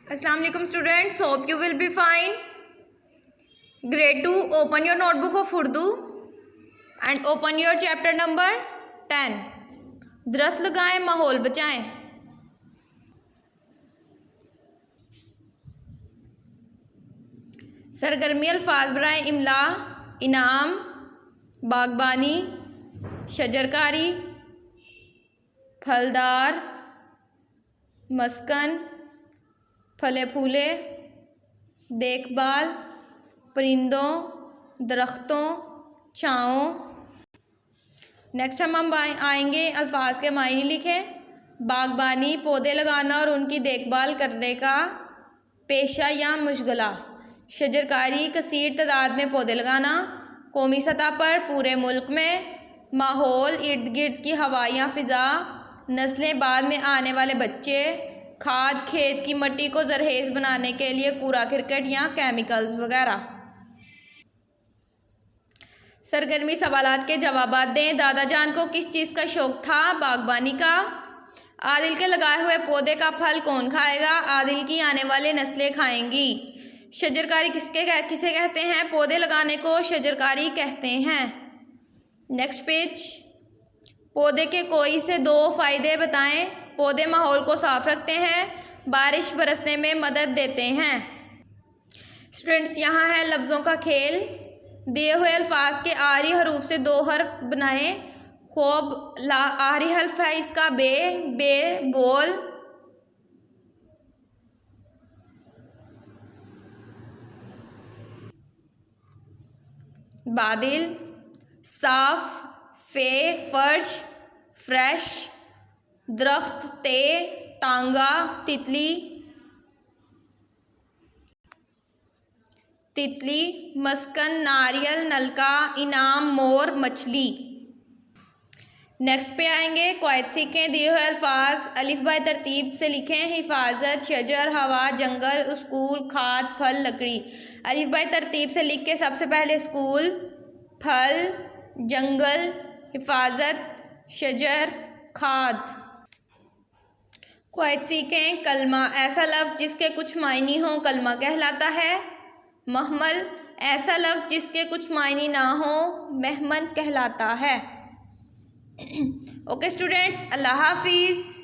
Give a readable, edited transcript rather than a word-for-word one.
Assalamu alaikum students, hope you will be fine. Grade 2, open your notebook of Urdu and open your chapter number 10. दरख्त लगाएं, माहौल बचाएं. सरगर्मी अल्फाज बराए इमला, इनाम, बागबानी, शजरकारी, फलदार, मस्कन, फले फूले, देखभाल, परिंदों, दरख्तों, छाँवों. नेक्स्ट हम आएंगे अल्फाज के मायने लिखें. बागबानी, पौधे लगाना और उनकी देखभाल करने का पेशा या मुशगला. शजरकारी, कसीर तादाद में पौधे लगाना. कौमी सतह पर पूरे मुल्क में. माहौल, इर्द गिर्द की हवा या फ़िज़ा. नस्लें, बाद में आने वाले बच्चे. खाद, खेत की मिट्टी को जरहेज़ बनाने के लिए कूड़ा करकट या केमिकल्स वगैरह. सरगर्मी सवालात के जवाबात दें. दादा जान को किस चीज़ का शौक़ था? बागबानी का. आदिल के लगाए हुए पौधे का फल कौन खाएगा? आदिल की आने वाली नस्लें खाएंगी. शजरकारी किसे कहते हैं? पौधे लगाने को शजरकारी कहते हैं. Next page. पौधे के कोई से दो फ़ायदे बताएं. पौधे माहौल को साफ रखते हैं. बारिश बरसने में मदद देते हैं. स्टूडेंट्स, यहाँ है लफ्ज़ों का खेल. दिए हुए अल्फाज के आखिरी हरूफ से दो हर्फ बनाएं. खूब आखिरी हर्फ है इसका बे, बोल. बादिल, साफ, फे, फर्श, फ्रेश. दरख्त, ते, तांगा, तितली. मस्कन, नारियल, नलका. इनाम, मोर, मछली. नेक्स्ट पे आएंगे. क्वायत सीखें. दिए हुए अल्फाज अलिफ बाय तरतीब से लिखें. हिफाजत, शजर, हवा, जंगल, स्कूल, खाद, फल, लकड़ी. अलिफ बाय तरतीब से लिख के सबसे पहले स्कूल, फल, जंगल, हिफाजत, शजर, खाद. क्वायत सीखें. कलमा, ऐसा लफ्ज़ जिसके कुछ मायने हों कलमा कहलाता है. महमल, ऐसा लफ्ज़ जिसके कुछ मायने ना हो मेहमन कहलाता है. ओके स्टूडेंट्स, अल्लाह हाफिज़.